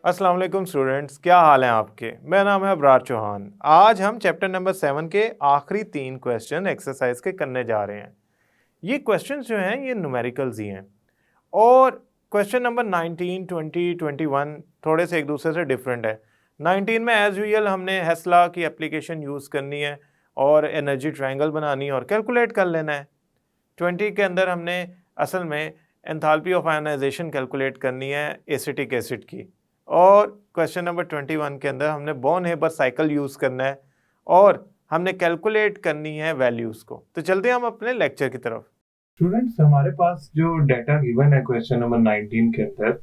अस्सलाम वालेकुम स्टूडेंट्स, क्या हाल हैं आपके। मेरा नाम है अबरार चौहान। आज हम चैप्टर नंबर 7 के आखिरी 3 क्वेश्चन एक्सरसाइज के करने जा रहे हैं। ये क्वेश्चंस जो हैं ये न्यूमेरिकल्स ही हैं और क्वेश्चन नंबर 19, 20, 21 थोड़े से एक दूसरे से डिफरेंट है। 19 में एज यूजुअल हमने हेस्ला की एप्लीकेशन यूज़ करनी है और एनर्जी ट्रायंगल बनानी है और कैलकुलेट कर लेना है। 20 के अंदर हमने असल में एंथैल्पी ऑफ आयनाइजेशन कैलकुलेट करनी है एसिटिक एसिड की। और क्वेश्चन नंबर 21 के अंदर हमने बॉर्न हेबर साइकिल यूज़ करना है और हमने कैलकुलेट करनी है वैल्यूज़ को। तो चलते हैं हम अपने लेक्चर की तरफ। स्टूडेंट्स, हमारे पास जो डाटा गिवन है क्वेश्चन नंबर 19 के अंदर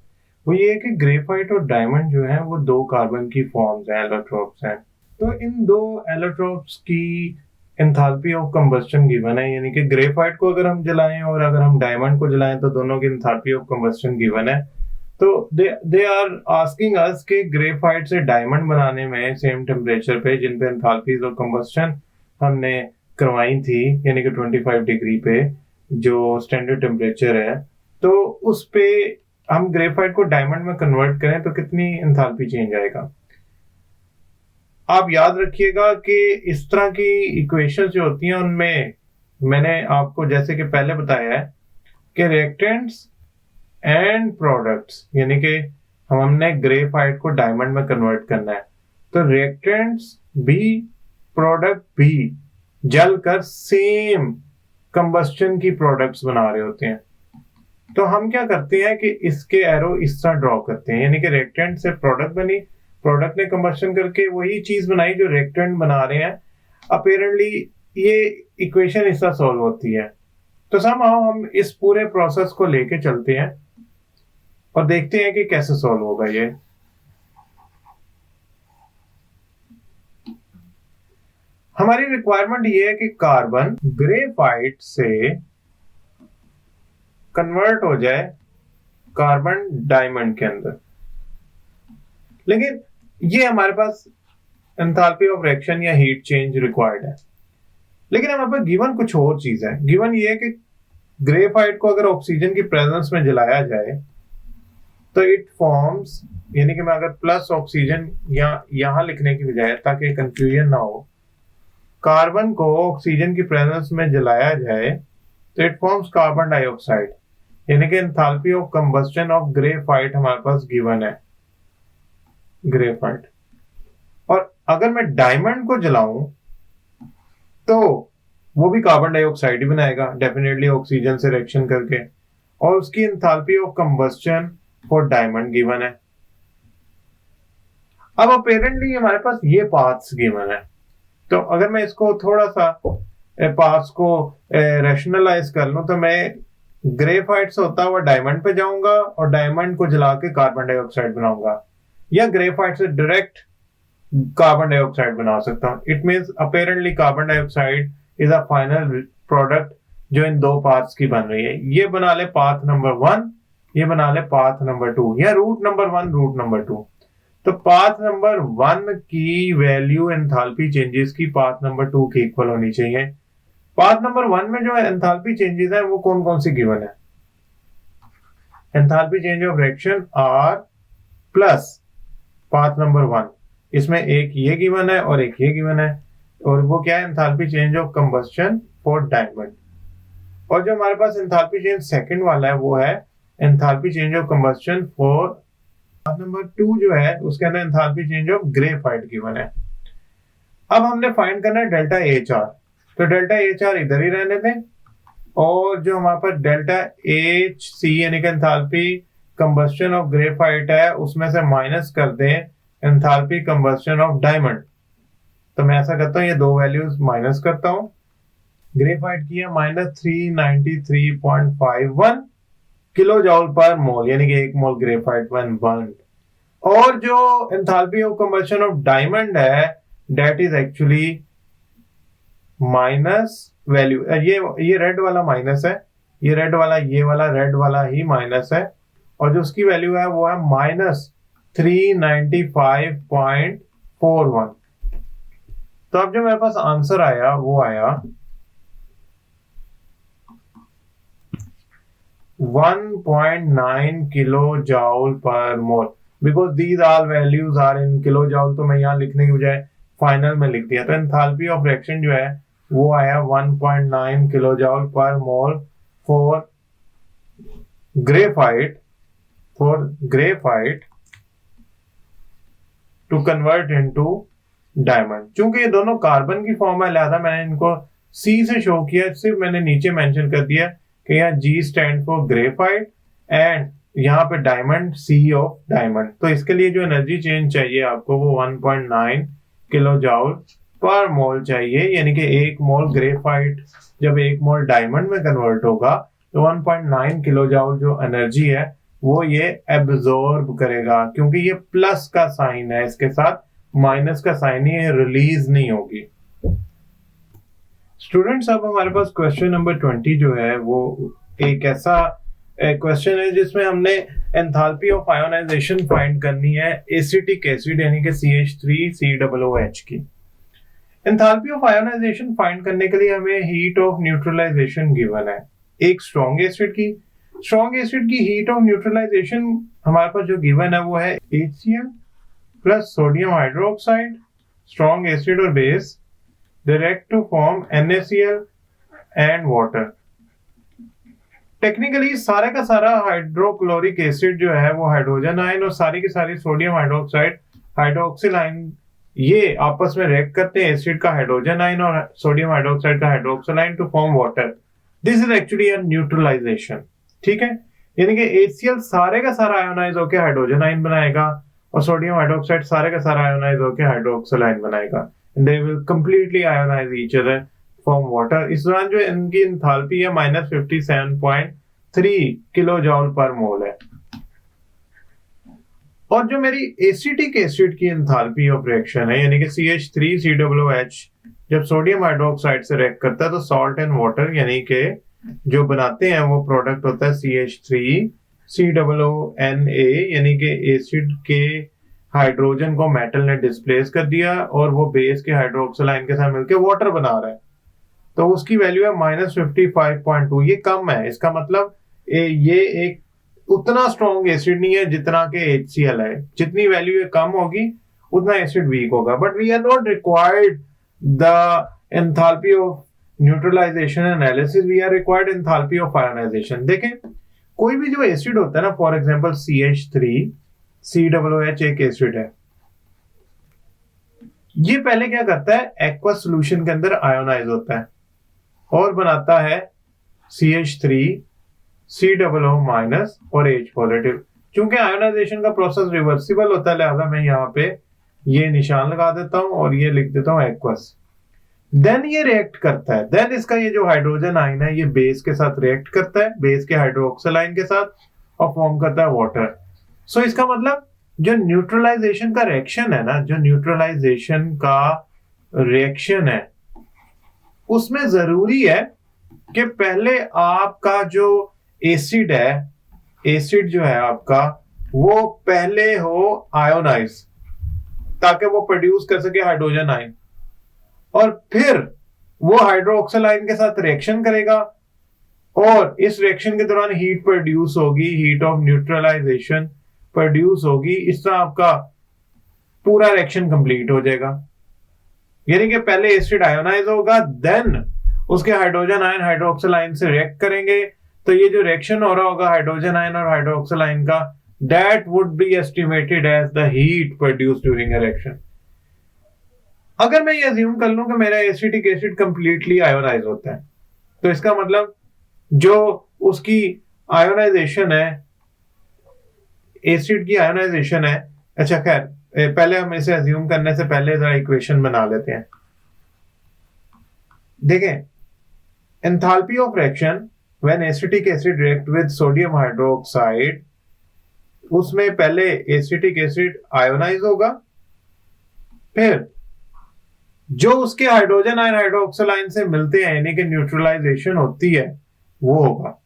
वो ये है कि ग्रेफाइट और डायमंड जो है वो दो कार्बन की फॉर्म्स हैं, एलोट्रोप्स हैं। तो इन दो एलोट्रोप्स की एंथैल्पी ऑफ कंबस्शन गिवन है, यानी कि ग्रेफाइट को अगर हम जलाएं और अगर हम डायमंड को जलाएं तो दोनों की एंथैल्पी ऑफ कंबस्शन गिवन है। तो दे आर आस्किंग अस कि ग्रेफाइट से डायमंड बनाने में सेम टेम्परेचर पे जिन पे एंथैल्पीज ऑफ कंबस्शन हमने करवाई थी, यानी कि 25 डिग्री पे जो स्टैंडर्ड टेम्परेचर है, तो उस पे हम ग्रेफाइट को डायमंड में कन्वर्ट करें तो कितनी एंथैल्पी चेंज आएगा। आप याद रखिएगा कि इस तरह की इक्वेशंस जो होती हैं उनमें मैंने आपको जैसे कि पहले बताया है कि रिएक्टेंट्स एंड प्रोडक्ट्स, यानी कि हमने ग्रेफाइट को डायमंड में कन्वर्ट करना है, तो रिएक्टेंट्स भी प्रोडक्ट भी जलकर सेम कंबस्शन की प्रोडक्ट्स बना रहे होते हैं। तो हम क्या करते हैं कि इसके एरो इस तरह ड्रॉ करते हैं, यानी कि रिएक्टेंट से प्रोडक्ट बनी, प्रोडक्ट ने कंबस्शन करके वही चीज बनाई जो रिएक्टेंट बना रहे हैं। अपेरेंटली ये इक्वेशन इस तरह सॉल्व होती है। तो समहाउ हम इस पूरे प्रोसेस को लेके चलते हैं और देखते हैं कि कैसे सॉल्व होगा ये। हमारी रिक्वायरमेंट ये है कि कार्बन ग्रेफाइट से कन्वर्ट हो जाए कार्बन डायमंड के अंदर, लेकिन ये हमारे पास एंथैल्पी ऑफ रिएक्शन या हीट चेंज रिक्वायर्ड है। लेकिन हमारे पास गिवन कुछ और चीज है। गिवन ये है कि ग्रेफाइट को अगर ऑक्सीजन की प्रेजेंस में जलाया जाए तो इट फॉर्म्स, यानी कि मैं अगर प्लस ऑक्सीजन या यहां लिखने की बजाय, ताकि कंफ्यूजन ना हो, कार्बन को ऑक्सीजन की प्रेजेंस में जलाया जाए तो इट फॉर्म्स कार्बन डाइऑक्साइड, यानी कि enthalpy of combustion of graphite हमारे पास गिवन है, ग्रेफाइट। और अगर मैं डायमंड को जलाऊं तो वो भी कार्बन डाइऑक्साइड ही बनाएगा, डेफिनेटली ऑक्सीजन से रिएक्शन करके, और उसकी enthalpy of combustion for diamond given है। अब अपेरेंटली हमारे पास ये पाथ्स गिवन है, तो अगर मैं इसको थोड़ा सा पाथ्स को रैशनलाइज कर लूं तो मैं ग्रेफाइट से होता हुआ डायमंड पे जाऊंगा और डायमंड को जला के कार्बन डाइऑक्साइड बनाऊंगा, या ग्रेफाइट से डायरेक्ट कार्बन डाइऑक्साइड बना सकता हूं। It means apparently carbon dioxide is a final product जो इन दो पाथ्स की बन रही है। ये बना ले पाथ नंबर 1, ये बना ले पाथ नंबर 2, या रूट नंबर 1 रूट नंबर 2। तो पाथ नंबर 1 की वैल्यू एंथैल्पी चेंजेस की पाथ नंबर 2 की इक्वल होनी चाहिए। पाथ नंबर 1 में जो एंथैल्पी चेंजेस है वो कौन कौन सी गिवन है? Enthalpy change of reaction are plus path number 1, इसमें एक ये गिवन है और एक ये गिवन है, और वो क्या है? Enthalpy change of combustion for diamond. और जो हमारे पास एंथैल्पी चेंज सेकंड वाला है वो है enthalpy change of combustion for path number 2 जो है उसके अंदर enthalpy change of graphite given है। अब हमने फाइंड करना है डेल्टा एच आर, तो डेल्टा एच आर इधर ही रहने दें, और जो हमारे पास डेल्टा एच सी यानी कि एंथैल्पी कंबस्शन ऑफ ग्रेफाइट है उसमें से माइनस कर दें एंथैल्पी कंबस्शन ऑफ डायमंड। तो मैं ऐसा करता हूं, ये दो वैल्यूज माइनस करता हूं। ग्रेफाइट की है -393.51 किलो जॉल पर मोल, यानी कि 1 मोल ग्रेफाइट वन बर्न। और जो enthalpy of combustion of diamond है that is actually minus value, ये रेड वाला माइनस है, ये रेड वाला, ये वाला रेड वाला ही माइनस है, और जो उसकी वैल्यू है वो है -395.41। तो अब जो मेरे पास आंसर आया वो आया 1.9 kilojoule per mole. Because these are values are in kilojoule, तो मैं यहाँ लिखने की बजाय फाइनल में लिख दिया। तो एंथैल्पी ऑफ रिएक्शन जो है वो आया 1.9 kilojoule per mole for graphite to convert into diamond. चूंकि ये दोनों कार्बन की फॉर्म है, लिहाजा मैंने इनको सी से शो किया, सिर्फ मैंने नीचे मेंशन कर दिया कि यहाँ G stand for graphite and यहाँ पे डायमंड, सी ऑफ डायमंड। तो इसके लिए जो एनर्जी चेंज चाहिए आपको वो 1.9 किलो जॉल पर मोल चाहिए, यानी कि 1 मोल ग्रेफाइट जब 1 मोल डायमंड में कन्वर्ट होगा तो 1.9 किलो जॉल जो एनर्जी है वो ये एब्जॉर्ब करेगा, क्योंकि ये प्लस का साइन है, इसके साथ माइनस का साइन ही रिलीज नहीं होगी। स्टूडेंट्स, अब हमारे पास क्वेश्चन नंबर 20 जो है वो एक ऐसा क्वेश्चन है जिसमें हमने एंथैल्पी ऑफ आयोनाइजेशन फाइंड करनी है एसिटिक एसिड यानी कि CH3COOH की। एंथैल्पी ऑफ आयोनाइजेशन फाइंड करने के लिए हमें हीट ऑफ न्यूट्रलाइजेशन गिवन है। एक स्ट्रॉन्ग एसिड की हीट ऑफ न्यूट्रलाइजेशन हमारे पास जो गिवन है वो है HCl plus sodium hydroxide, strong acid और base, direct to form NaCl and water. Technically सारे का सारा हाइड्रोक्लोरिक एसिड जो है वो हाइड्रोजन आयन और सारी की सारी सोडियम हाइड्रोक्साइड हाइड्रोक्सिल आयन ये आपस में रिएक्ट करते हैं एसिड का हाइड्रोजन आयन और सोडियम हाइड्रोक्साइड का hydroxyl ion to form water. This is actually a neutralisation. ठीक है, यानी कि HCl सारे का सारा आयोनाइज होकर हाइड्रोजन आयन बनाएगा और सोडियम हाइड्रोक्साइड सारे का सारा आयोनाइज होकर हाइड्रोक्सिल आयन बनाएगा। They will completely ionize each other from water। इस दौरान जो इनकी एंथैल्पी है -57.3 किलो जॉल पर मोल है। और जो मेरी एसिटिक एसिड की एंथैल्पी ऑफ रिएक्शन है यानी कि CH3COOH जब सोडियम हाइड्रोक्साइड से रिएक्ट करता है तो सॉल्ट एंड वाटर यानी कि जो बनाते हैं वो प्रोडक्ट होता है CH3COONA, यानी कि एसिड के हाइड्रोजन को मेटल ने डिस्प्लेस कर दिया और वो बेस के हाइड्रोक्सिल आयन के साथ मिलकर वाटर बना रहा है, तो उसकी वैल्यू है -55.2। ये कम है, इसका मतलब ये एक उतना स्ट्रॉन्ग एसिड नहीं है जितना के HCl है। जितनी वैल्यू ये कम होगी उतना एसिड वीक होगा। But we are not required the enthalpy of neutralisation analysis, we are required enthalpy of ionisation. देखें, कोई भी जो एसिड होता है ना, फॉर एग्जांपल CH3COOH एक एसिड है, ये पहले क्या करता है, एक्वस सॉल्यूशन के अंदर आयोनाइज होता है और बनाता है CH3COO- और H पॉजिटिव। क्योंकि आयोनाइजेशन का प्रोसेस रिवर्सिबल होता है, लिहाजा मैं यहाँ पे ये निशान लगा देता हूं और ये लिख देता हूं एक्वस। देन ये रिएक्ट करता है, देन इसका ये जो हाइड्रोजन आयन है ये बेस के साथ रिएक्ट करता है, बेस के हाइड्रोक्सिल आयन के साथ, और फॉर्म करता है वाटर। सो इसका मतलब जो न्यूट्रलाइजेशन का रिएक्शन है ना, जो न्यूट्रलाइजेशन का रिएक्शन है उसमें जरूरी है कि पहले आपका जो एसिड है, एसिड जो है आपका वो पहले हो आयोनाइज ताकि वो प्रोड्यूस कर सके हाइड्रोजन आयन, और फिर वो हाइड्रोक्सिल आयन के साथ रिएक्शन करेगा और इस रिएक्शन के दौरान हीट प्रोड्यूस होगी, हीट ऑफ न्यूट्रलाइजेशन प्रोड्यूस होगी। इस तरह आपका पूरा रिएक्शन कंप्लीट हो जाएगा। यानी कि पहले एसिड आयोनाइज होगा, देन उसके हाइड्रोजन आयन हाइड्रोक्सिल आयन से रिएक्ट करेंगे, तो ये जो रिएक्शन हो रहा होगा हाइड्रोजन आयन और हाइड्रोक्सिल आयन का, that would be estimated as the heat produced during a reaction। अगर मैं ये अज्यूम कर लूं कि मेरा एसिटिक एसिड कंप्लीटली आयोनाइज होता है, तो इसका मतलब जो उसकी आयोनाइजेशन है, एसिड की आयोनाइजेशन है, अच्छा खैर पहले हम इसे अज्यूम करने से पहले जरा इक्वेशन बना लेते हैं। देखें, enthalpy of reaction when acetic acid react with sodium hydroxide, उसमें पहले एसिटिक एसिड आयोनाइज होगा, फिर जो उसके हाइड्रोजन आयन हाइड्रोक्सिल आयन से मिलते हैं यानी कि न्यूट्रलाइजेशन होती है वो होगा।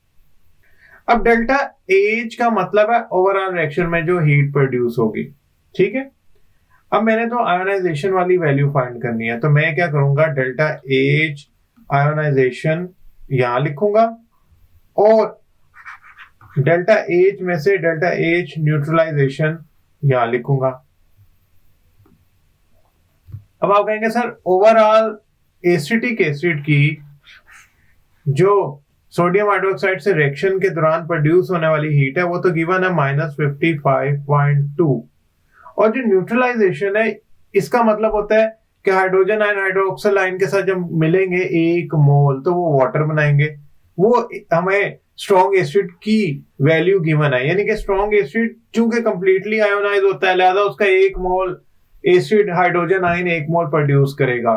अब डेल्टा H का मतलब है ओवरऑल रिएक्शन में जो हीट प्रोड्यूस होगी। ठीक है, अब मैंने तो आयोनाइजेशन वाली वैल्यू फाइंड करनी है, तो मैं क्या करूंगा, डेल्टा H आयोनाइजेशन यहां लिखूंगा और डेल्टा H में से डेल्टा H न्यूट्रलाइजेशन यहां लिखूंगा। अब आप कहेंगे सर ओवरऑल एसिटिक एसिड की जो सोडियम हाइड्रोक्साइड से रिएक्शन के दौरान प्रोड्यूस होने वाली हीट है वो तो गिवन है -55.2, और जो न्यूट्रलाइजेशन है इसका मतलब होता है कि हाइड्रोजन आयन हाइड्रोक्सिल आयन के साथ जब मिलेंगे 1 मोल तो वो वाटर बनाएंगे। वो हमें स्ट्रॉन्ग एसिड की वैल्यू गिवन है, यानी कि स्ट्रॉन्ग एसिड चूंकि कंप्लीटली आयोनाइज होता है लिहाजा उसका 1 मोल एसिड हाइड्रोजन आयन 1 मोल प्रोड्यूस करेगा,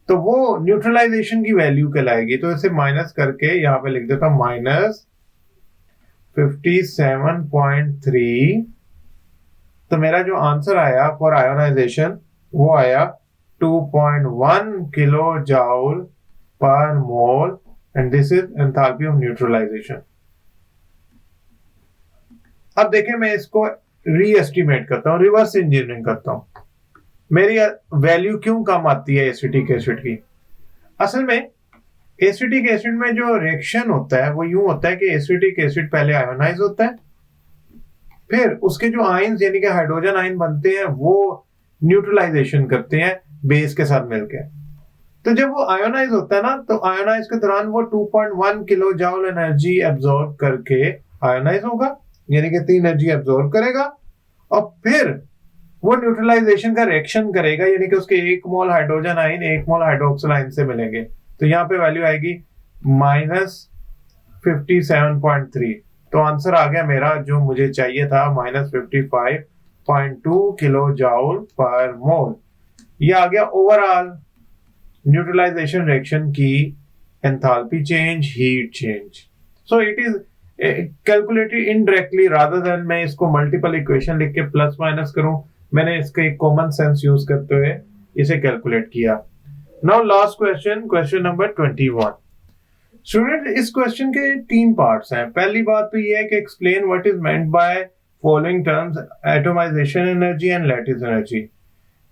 तो वो न्यूट्रलाइजेशन की वैल्यू कहलाएगी। तो इसे माइनस करके यहां पे लिख देता हूं -57.3। तो मेरा जो आंसर आया फॉर आयोनाइजेशन वो आया 2.1 kilo joule per mole, and this is enthalpy of neutralisation. अब देखें मैं इसको रीएस्टिमेट करता हूं, रिवर्स इंजीनियरिंग करता हूं। मेरी वैल्यू क्यों कम आती है एसिटिक एसिड की? असल में एसिटिक एसिड में जो रिएक्शन होता है वो यूं होता है कि एसिटिक एसिड पहले आयोनाइज होता है, फिर उसके जो आयंस यानी कि हाइड्रोजन आयन बनते हैं वो न्यूट्रलाइजेशन करते हैं बेस के साथ मिलकर। तो जब वो आयोनाइज होता है ना, तो आयोनाइज के दौरान वो 2.1 किलो जाउल एनर्जी एब्जॉर्ब करके आयोनाइज होगा, यानी कि इतनी एनर्जी एब्जॉर्ब करेगा, और फिर वो न्यूट्रलाइजेशन का रिएक्शन करेगा, यानी कि उसके 1 मोल हाइड्रोजन आयन 1 मोल हाइड्रोक्सिल आयन से मिलेंगे। तो यहाँ पे वैल्यू आएगी -57.3। तो आंसर आ गया मेरा जो मुझे चाहिए था -55.2 किलो जाउल पर मोल। ये आ गया ओवरऑल न्यूट्रलाइजेशन रिएक्शन की enthalpy change, heat change. So it is calculated indirectly rather than मैं इसको मल्टीपल इक्वेशन लिख के प्लस माइनस करूं। मैंने इसका एक कॉमन सेंस यूज करते हुए इसे कैलकुलेट किया। Now last question, question number 21। Student इस क्वेश्चन के 3 पार्ट्स हैं। पहली बात तो ये है कि explain what is meant by following terms, atomization energy and lattice energy.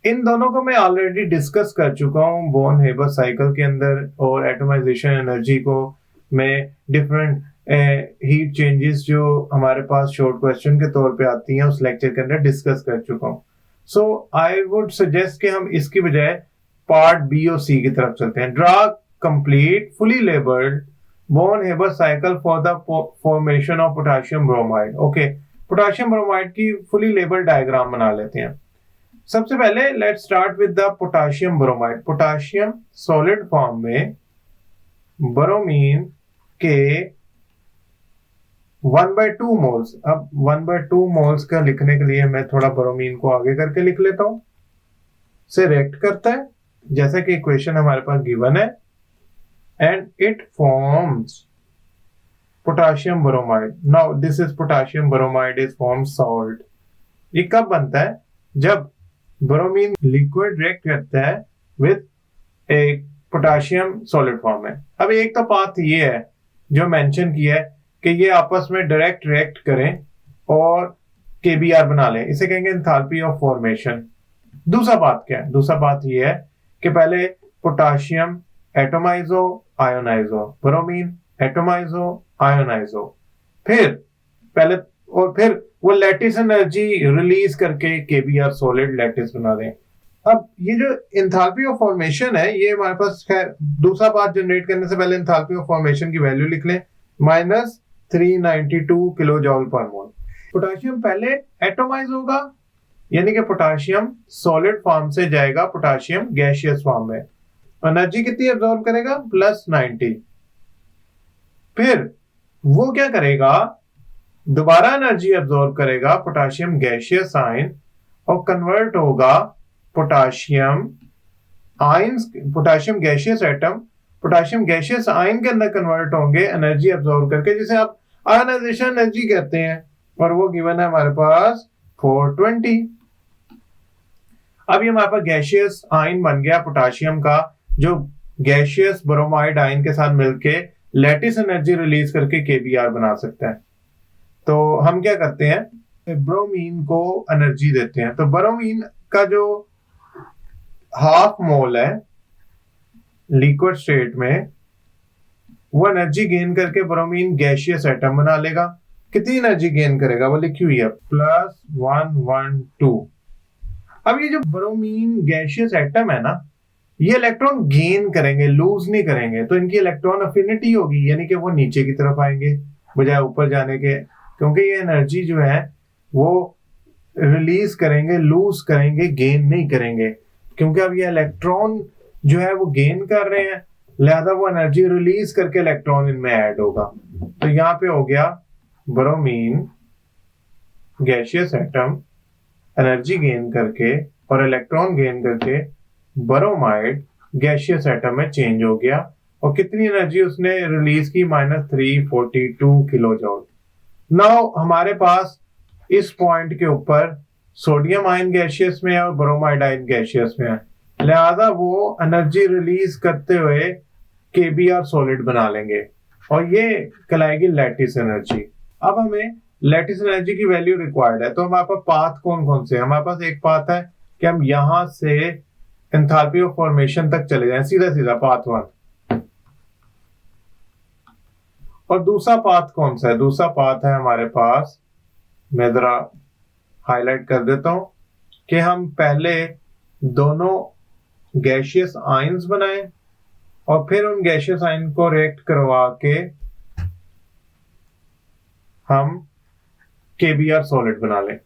इन दोनों को मैं ऑलरेडी डिस्कस कर चुका हूं बोन हेबर साइकिल के अंदर, और एटमाइजेशन एनर्जी को मैं डिफरेंट हीट चेंजेस जो हमारे पास शॉर्ट क्वेश्चन के तौर पे आती हैं उस लेक्चर के अंदर डिस्कस कर चुका हूं। सो आई वुड सजेस्ट कि हम इसकी बजाय पार्ट बी और सी की तरफ चलते हैं। Draw complete fully labelled Born Haber cycle for the formation of potassium bromide. Okay, potassium bromide की फुली लेबल्ड डायग्राम बना लेते हैं। सबसे पहले let's start with the potassium bromide. Potassium solid form में ब्रोमीन के 1/2 मोल्स। अब 1/2 मोल्स का लिखने के लिए मैं थोड़ा ब्रोमीन को आगे करके लिख लेता हूं, से रिएक्ट करता है जैसा कि इक्वेशन हमारे पास गिवन है, and it forms potassium bromide. Now this is potassium bromide is form salt. ये कब बनता है? जब ब्रोमीन लिक्विड रिएक्ट करता है विद एक पोटेशियम सॉलिड फॉर्म में। अब एक तो बात ये है जो मेंशन किया है कि ये आपस में डायरेक्ट रिएक्ट करें और केबीआर बना लें, इसे कहेंगे एंथैल्पी ऑफ फॉर्मेशन। दूसरा बात क्या है? दूसरा बात ये है कि पहले पोटेशियम एटोमाइजो आयोनाइजो, ब्रोमीन एटोमाइजो आयोनाइजो, फिर वो लैटिस एनर्जी रिलीज करके केबीआर सॉलिड लैटिस बना दें। अब ये जो एंथैल्पी ऑफ फॉर्मेशन है ये हमारे पास, खैर दूसरा पार्ट जनरेट करने से पहले एंथैल्पी ऑफ फॉर्मेशन की वैल्यू लिख लें, -392 किलो जॉल पर मोल। पोटेशियम पहले एटोमाइज होगा, यानी कि पोटेशियम सॉलिड फॉर्म से जाएगा पोटेशियम गैसियस फॉर्म में। एनर्जी कितनी एब्जॉर्ब करेगा? +90। फिर वो क्या करेगा? दोबारा एनर्जी एब्जॉर्ब करेगा पोटेशियम गैसियस आयन और कन्वर्ट होगा potassium ions, potassium gaseous atom potassium gaseous ion के अंदर कन्वर्ट होंगे एनर्जी एब्जॉर्ब करके, जिसे आप आयोनाइजेशन एनर्जी कहते हैं, और वो गिवन है हमारे पास 420। अब ये हमारे पास गैसियस आयन बन गया पोटेशियम का, जो गैसियस ब्रोमाइड आयन के साथ मिलके लैटिस एनर्जी रिलीज करके केबीआर बना सकता है। तो हम क्या करते हैं? ब्रोमीन को एनर्जी देते हैं। तो ब्रोमीन का जो हाफ मोल है लिक्विड स्टेट में, वो एनर्जी गेन करके ब्रोमीन गैसियस एटम बना लेगा। कितनी एनर्जी गेन करेगा वो लिखी हुई है +112। अब ये जो ब्रोमीन गैशियस एटम है ना, ये इलेक्ट्रॉन गेन करेंगे, लूज नहीं करेंगे, तो इनकी इलेक्ट्रॉन अफिनिटी होगी, यानी कि वो नीचे की तरफ आएंगे बजाय ऊपर जाने के, क्योंकि ये एनर्जी जो है वो रिलीज करेंगे, लूज करेंगे, गेन नहीं करेंगे, क्योंकि अब ये इलेक्ट्रॉन जो है वो गेन कर रहे हैं, लिहाजा वो एनर्जी रिलीज करके इलेक्ट्रॉन इनमें ऐड होगा। तो यहाँ पे हो गया bromine gaseous atom energy gain करके और इलेक्ट्रॉन गेन करके ब्रोमाइड गैशियस एटम में चेंज हो गया, और कितनी एनर्जी उसने रिलीज की -342 किलो जॉल। नाउ हमारे पास इस पॉइंट के ऊपर सोडियम आयन गैशियस में है और ब्रोमाइड आयन गैशियस में है, लिहाजा वो एनर्जी रिलीज करते हुए केबीआर सॉलिड बना लेंगे और ये कहलाएगी लैटिस एनर्जी। अब हमें लैटिस एनर्जी की वैल्यू रिक्वायर्ड है, तो हमारे पास पाथ कौन कौन से? हमारे पास एक पाथ है कि हम यहां से एंथैल्पी ऑफ फॉर्मेशन तक चले जाएं, सीधा सीधा पाथ 1। और दूसरा पाथ कौन सा है? दूसरा पाथ है हमारे पास, मैं जरा हाईलाइट कर देता हूं, कि हम पहले दोनों गैशियस आयंस बनाएं और फिर उन गैशियस आयन को रिएक्ट करवा के हम केबीआर सॉलिड बना लें।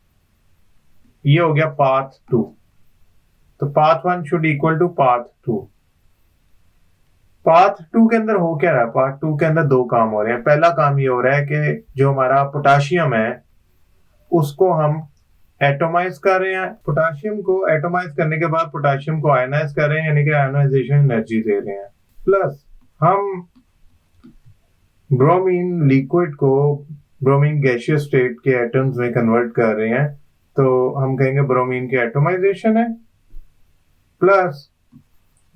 ये हो गया पाथ 2। तो path 1 should equal to path 2। Path 2 के अंदर हो क्या रहा है? पाथ 2 के अंदर दो काम हो रहे हैं। पहला काम ये हो रहा है कि जो हमारा पोटाशियम है उसको हम एटोमाइज कर रहे हैं। पोटाशियम को एटोमाइज करने के बाद पोटाशियम को आयनाइज कर रहे हैं, यानी कि आयनाइजेशन एनर्जी दे रहे हैं। प्लस हम ब्रोमीन लिक्विड को ब्रोमीन गैशियस स्टेट के एटम्स में कन्वर्ट कर रहे हैं, तो हम कहेंगे ब्रोमीन की एटोमाइजेशन है, प्लस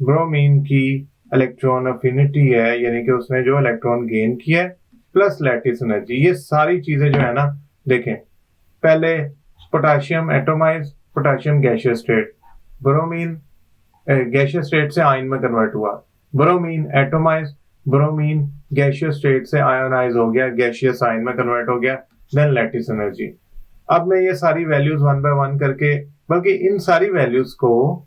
ब्रोमीन की इलेक्ट्रॉन अफिनिटी है, यानी कि उसने जो इलेक्ट्रॉन गेन किया है, प्लस लैटिस एनर्जी। ये सारी चीजें जो है ना, देखें, पहले potassium atomise, potassium gaseous state, bromine gaseous state से आयन में कन्वर्ट हुआ, bromine atomise, bromine gaseous state से आयोनाइज हो गया, गैशियस आयन में कन्वर्ट हो गया, देन लैटिस एनर्जी। अब मैं ये सारी वैल्यूज 1 बाय 1 करके, बल्कि इन सारी वैल्यूज को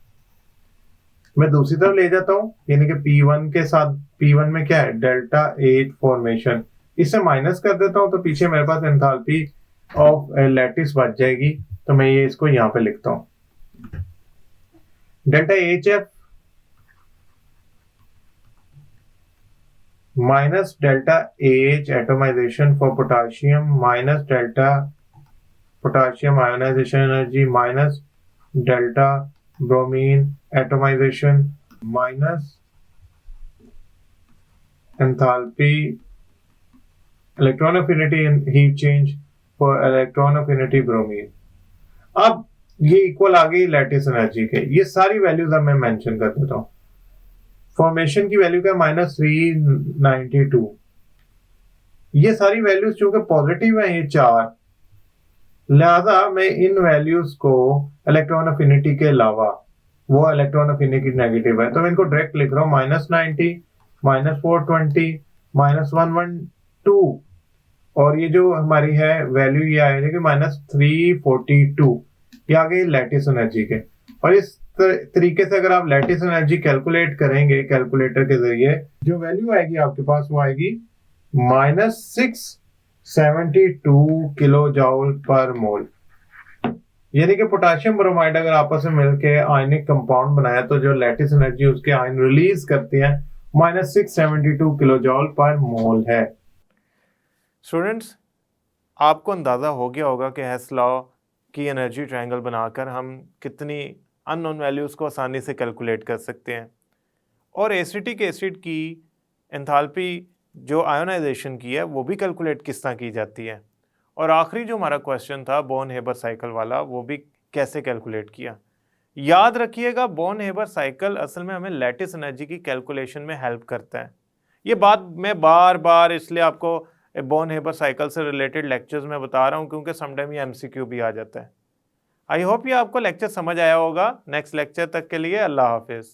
मैं दूसरी तरफ ले जाता हूं, यानी कि P1 के साथ, P1 में क्या है? डेल्टा एच फॉर्मेशन, इसे माइनस कर देता हूं तो पीछे मेरे पास एंथैल्पी ऑफ लैटिस बच जाएगी। तो मैं ये इसको यहां पे लिखता हूं, delta H F minus delta H atomisation for potassium minus delta potassium ionisation energy minus delta bromine atomisation minus enthalpy electron affinity and heat change for electron affinity bromine. अब ये इक्वल आ गई लैटिस एनर्जी के। ये सारी values अब मैं mention कर देता हूं। फॉर्मेशन की वैल्यू क्या? -392। ये सारी वैल्यूज चूंकि पॉजिटिव है, ये 4, लिहाजा मैं इन वैल्यूज को इलेक्ट्रॉन अफिनिटी के अलावा, वो इलेक्ट्रॉन अफिनिटी नेगेटिव है तो मैं इनको डायरेक्ट लिख रहा हूं, -90, -420, -112, और ये जो हमारी है वैल्यू ये आएगी कि -342। ये आ गई लैटिस एनर्जी के। और इस तरीके से अगर आप लैटिस एनर्जी कैलकुलेट करेंगे कैलकुलेटर के जरिए, जो वैल्यू आएगी आपके पास वो आएगी -672 किलो जॉल पर मोल। यानी कि पोटाशियम ब्रोमाइड अगर आपस में मिलकर आयनिक कंपाउंड बनाया तो जो लैटिस एनर्जी उसके आयन रिलीज करती है -672 किलो जॉल पर मोल है। स्टूडेंट्स, आपको अंदाज़ा हो गया होगा कि हेस लॉ की एनर्जी ट्रायंगल बनाकर हम कितनी अननोन वैल्यूज़ को आसानी से कैलकुलेट कर सकते हैं, और एसिटिक एसिड की एंथैल्पी जो आयोनाइजेशन की है वो भी कैलकुलेट किस तरह की जाती है, और आखिरी जो हमारा क्वेश्चन था बॉर्न हेबर साइकिल वाला, वो भी कैसे कैलकुलेट किया। याद रखिएगा, बॉर्न हेबर साइकिल असल में हमें लैटिस एनर्जी की कैलकुलेशन में हेल्प करता है। ये बात मैं बार बार इसलिए आपको बॉर्न हेबर साइकिल से रिलेटेड लेक्चर्स में बता रहा हूँ क्योंकि समटाइम ये MCQ भी आ जाता है। आई होप ये आपको लेक्चर समझ आया होगा। नेक्स्ट लेक्चर तक के लिए अल्लाह हाफिज़।